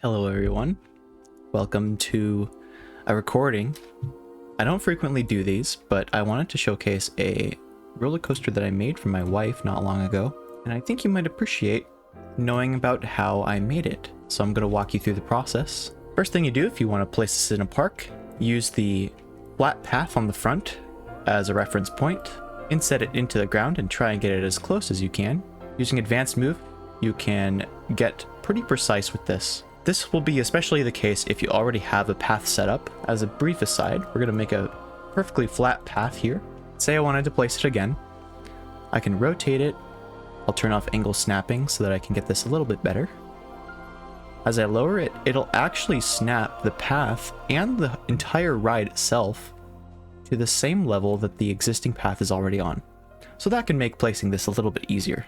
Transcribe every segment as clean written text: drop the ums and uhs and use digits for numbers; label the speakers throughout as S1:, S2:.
S1: Hello everyone, welcome to a recording. I don't frequently do these, but I wanted to showcase a roller coaster that I made for my wife not long ago, and I think you might appreciate knowing about how I made it. So I'm going to walk you through the process. First thing you do if you want to place this in a park, use the flat path on the front as a reference point, inset it into the ground and try and get it as close as you can. Using advanced move, you can get pretty precise with this. This will be especially the case if you already have a path set up. As a brief aside, we're going to make a perfectly flat path here. Say I wanted to place it again. I can rotate it. I'll turn off angle snapping so that I can get this a little bit better. As I lower it, it'll actually snap the path and the entire ride itself to the same level that the existing path is already on. So that can make placing this a little bit easier.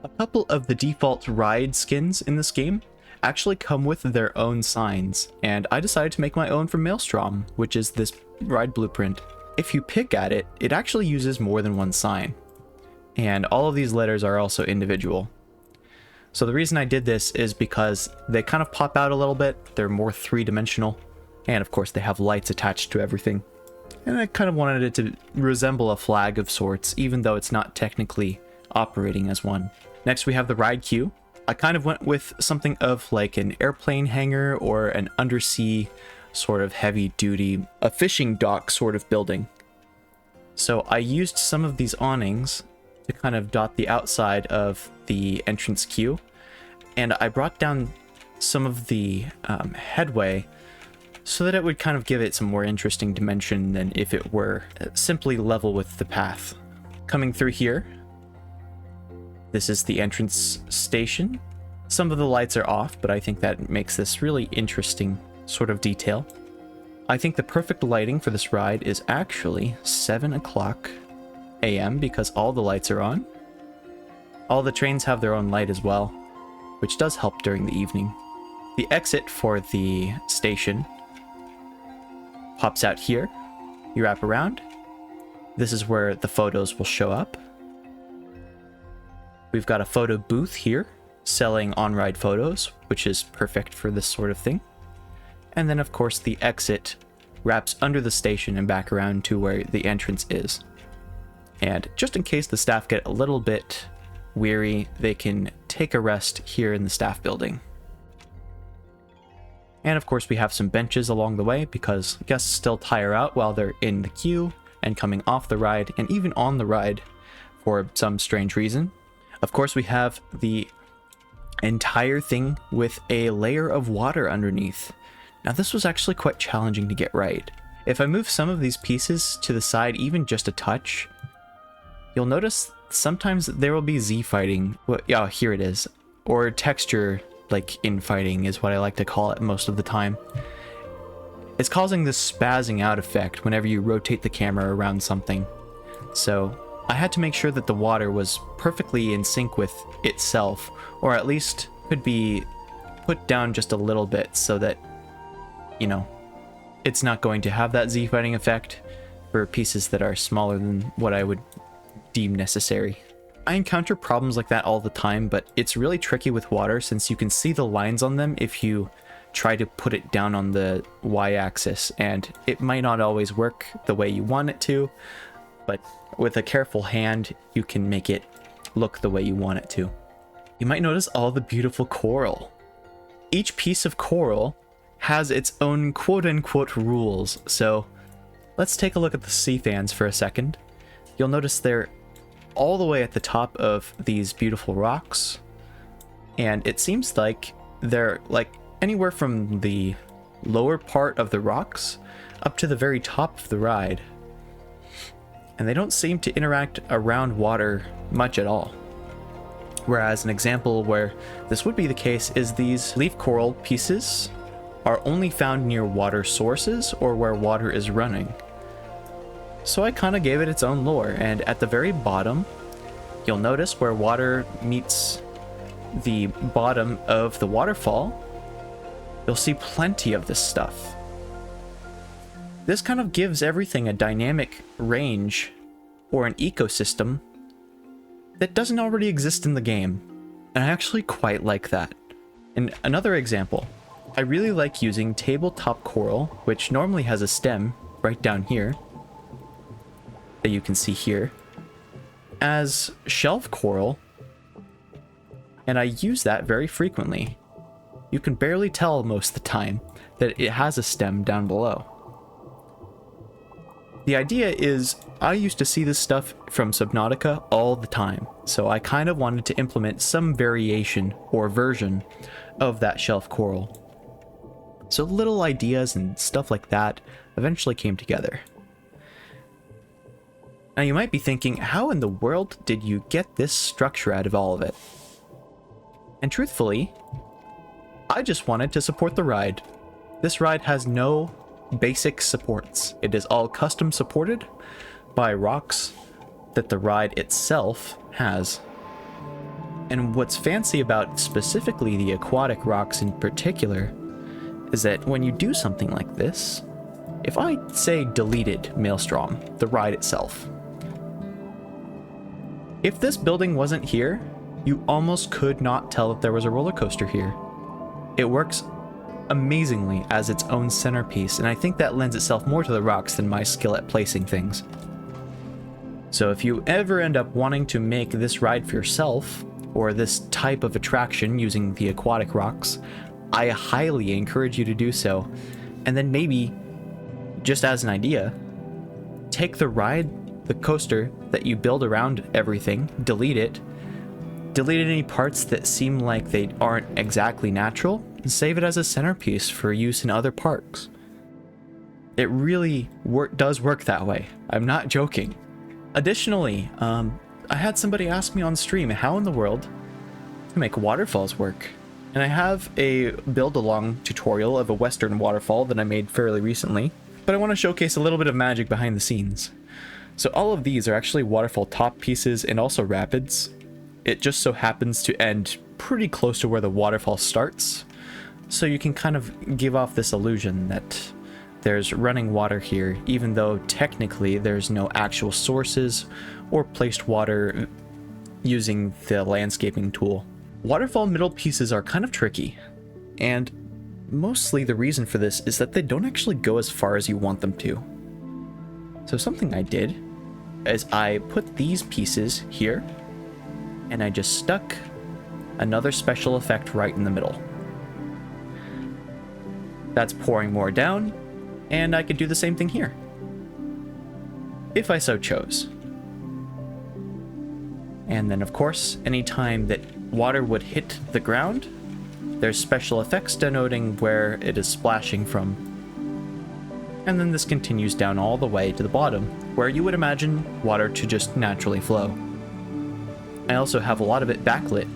S1: A couple of the default ride skins in this game actually come with their own signs, and I decided to make my own from Maelstrom, which is this ride blueprint. If you pick at it, it actually uses more than one sign, and all of these letters are also individual. So the reason I did this is because they kind of pop out a little bit, they're more three-dimensional, and of course they have lights attached to everything. And I kind of wanted it to resemble a flag of sorts, even though it's not technically operating as one. Next we have the ride queue. I kind of went with something of like an airplane hangar or an undersea sort of heavy duty, a fishing dock sort of building. So I used some of these awnings to kind of dot the outside of the entrance queue, and I brought down some of the headway so that it would kind of give it some more interesting dimension than if it were simply level with the path. Coming through here, this is the entrance station. Some of the lights are off, but I think that makes this really interesting sort of detail. I think the perfect lighting for this ride is actually 7 o'clock a.m. because all the lights are on. All the trains have their own light as well, which does help during the evening. The exit for the station pops out here. You wrap around. This is where the photos will show up. We've got a photo booth here selling on-ride photos, which is perfect for this sort of thing. And then of course the exit wraps under the station and back around to where the entrance is. And just in case the staff get a little bit weary, they can take a rest here in the staff building. And of course we have some benches along the way because guests still tire out while they're in the queue and coming off the ride and even on the ride for some strange reason. Of course, we have the entire thing with a layer of water underneath. Now, this was actually quite challenging to get right. If I move some of these pieces to the side, even just a touch, you'll notice sometimes there will be Z-fighting. Well, yeah, here it is. Or texture, like infighting is what I like to call it most of the time. It's causing this spazzing out effect whenever you rotate the camera around something. So I had to make sure that the water was perfectly in sync with itself, or at least could be put down just a little bit so that, you know, it's not going to have that Z-fighting effect for pieces that are smaller than what I would deem necessary. I encounter problems like that all the time, but it's really tricky with water since you can see the lines on them if you try to put it down on the Y-axis, and it might not always work the way you want it to, but with a careful hand, you can make it look the way you want it to. You might notice all the beautiful coral. Each piece of coral has its own quote-unquote rules, so let's take a look at the sea fans for a second. You'll notice they're all the way at the top of these beautiful rocks, and it seems like they're like anywhere from the lower part of the rocks up to the very top of the ride. And they don't seem to interact around water much at all. Whereas an example where this would be the case is these leaf coral pieces are only found near water sources or where water is running. So I kind of gave it its own lore, and at the very bottom, you'll notice where water meets the bottom of the waterfall, you'll see plenty of this stuff. This kind of gives everything a dynamic range or an ecosystem that doesn't already exist in the game, and I actually quite like that. And another example, I really like using tabletop coral, which normally has a stem right down here that you can see here, as shelf coral, and I use that very frequently. You can barely tell most of the time that it has a stem down below. The idea is, I used to see this stuff from Subnautica all the time, so I kind of wanted to implement some variation or version of that shelf coral. So little ideas and stuff like that eventually came together. Now you might be thinking, how in the world did you get this structure out of all of it? And truthfully, I just wanted to support the ride. This ride has no basic supports. It is all custom supported by rocks that the ride itself has. And what's fancy about specifically the aquatic rocks in particular is that when you do something like this, if I say deleted Maelstrom, the ride itself, if this building wasn't here, you almost could not tell that there was a roller coaster here. It works amazingly as its own centerpiece, and I think that lends itself more to the rocks than my skill at placing things. So if you ever end up wanting to make this ride for yourself, or this type of attraction using the aquatic rocks, I highly encourage you to do so. And then maybe, just as an idea, take the ride, the coaster that you build around everything, delete any parts that seem like they aren't exactly natural, and save it as a centerpiece for use in other parks. It really does work that way. I'm not joking. Additionally, I had somebody ask me on stream how in the world to make waterfalls work. And I have a build-along tutorial of a western waterfall that I made fairly recently, but I want to showcase a little bit of magic behind the scenes. So all of these are actually waterfall top pieces and also rapids. It just so happens to end pretty close to where the waterfall starts, so you can kind of give off this illusion that there's running water here, even though technically there's no actual sources or placed water using the landscaping tool. Waterfall middle pieces are kind of tricky, and mostly the reason for this is that they don't actually go as far as you want them to. So something I did is I put these pieces here, and I just stuck another special effect right in the middle. That's pouring more down, and I could do the same thing here, if I so chose. And then of course, anytime that water would hit the ground, there's special effects denoting where it is splashing from. And then this continues down all the way to the bottom, where you would imagine water to just naturally flow. I also have a lot of it backlit.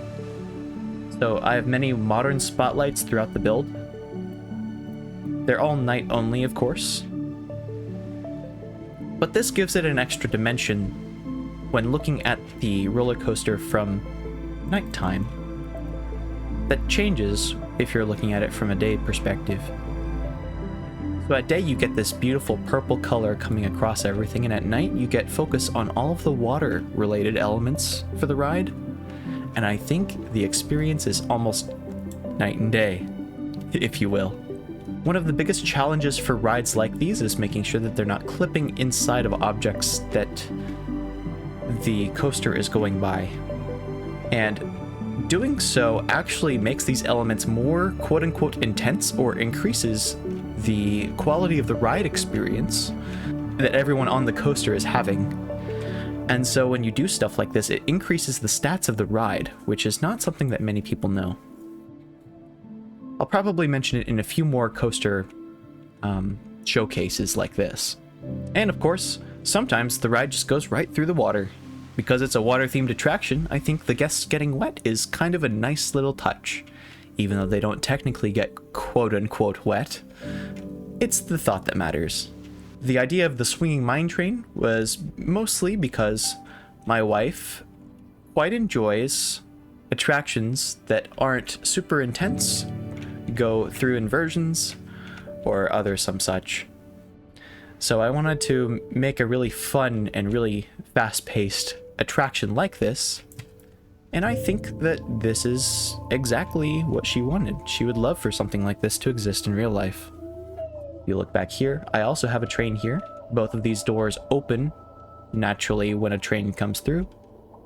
S1: So I have many modern spotlights throughout the build. They're all night only, of course. But this gives it an extra dimension when looking at the roller coaster from nighttime that changes if you're looking at it from a day perspective. So at day you get this beautiful purple color coming across everything, and at night you get focus on all of the water related elements for the ride, and I think the experience is almost night and day, if you will. One of the biggest challenges for rides like these is making sure that they're not clipping inside of objects that the coaster is going by. And doing so actually makes these elements more quote-unquote intense, or increases the quality of the ride experience that everyone on the coaster is having. And so when you do stuff like this, it increases the stats of the ride, which is not something that many people know. I'll probably mention it in a few more coaster showcases like this. And of course, sometimes the ride just goes right through the water. Because it's a water-themed attraction, I think the guests getting wet is kind of a nice little touch. Even though they don't technically get quote-unquote wet, it's the thought that matters. The idea of the swinging mine train was mostly because my wife quite enjoys attractions that aren't super intense, go through inversions, or some such. So I wanted to make a really fun and really fast-paced attraction like this, And I think that this is exactly what she wanted. She would love for something like this to exist in real life. If you look back here, I also have a train here. Both of these doors open naturally when a train comes through.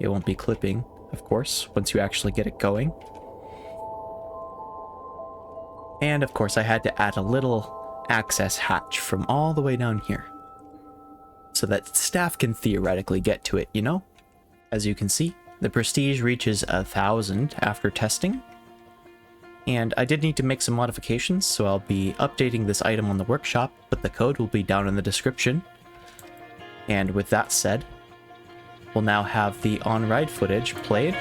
S1: It won't be clipping, of course, once you actually get it going. And of course, I had to add a little access hatch from all the way down here, so that staff can theoretically get to it, you know? As you can see, the prestige reaches 1,000 after testing. And I did need to make some modifications, so I'll be updating this item on the workshop, but the code will be down in the description. And with that said, we'll now have the on-ride footage played.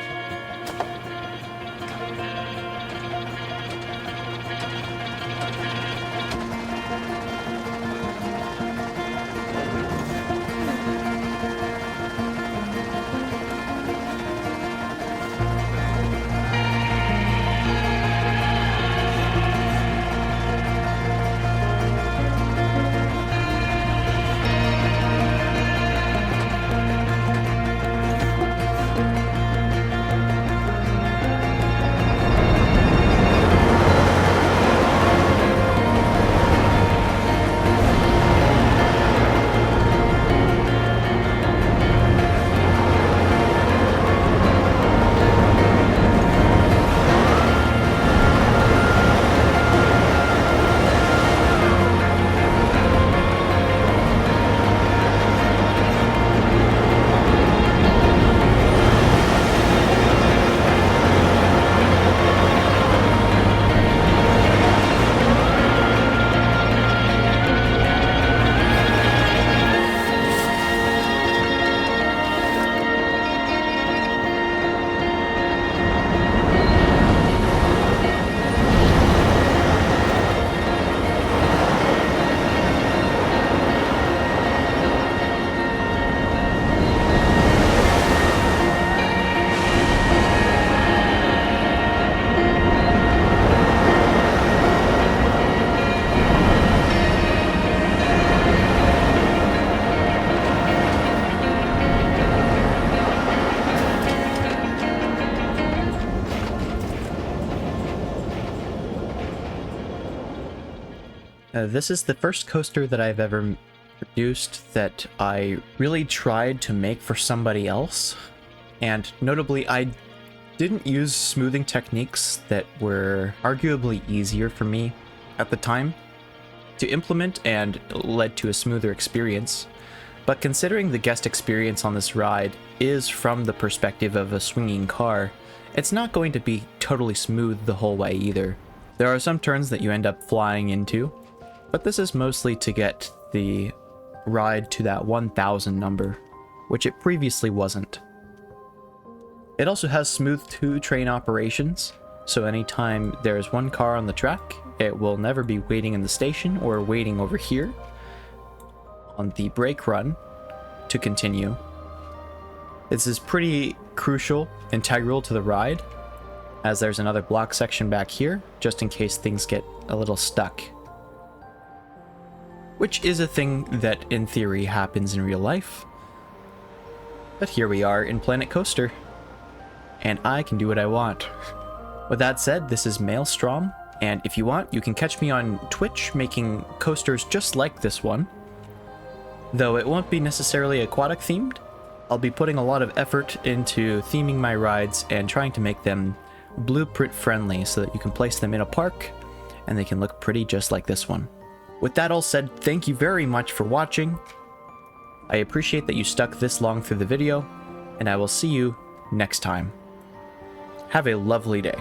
S1: This is the first coaster that I've ever produced that I really tried to make for somebody else. And notably, I didn't use smoothing techniques that were arguably easier for me at the time to implement and led to a smoother experience. But considering the guest experience on this ride is from the perspective of a swinging car, it's not going to be totally smooth the whole way either. There are some turns that you end up flying into, but this is mostly to get the ride to that 1,000 number, which it previously wasn't. It also has smooth two-train operations, so anytime there's one car on the track, it will never be waiting in the station or waiting over here on the brake run to continue. This is pretty crucial, integral to the ride, as there's another block section back here, just in case things get a little stuck. Which is a thing that, in theory, happens in real life. But here we are in Planet Coaster, and I can do what I want. With that said, this is Maelstrom, and if you want, you can catch me on Twitch making coasters just like this one. Though it won't be necessarily aquatic themed, I'll be putting a lot of effort into theming my rides and trying to make them blueprint friendly so that you can place them in a park and they can look pretty just like this one. With that all said, thank you very much for watching. I appreciate that you stuck this long through the video, and I will see you next time. Have a lovely day.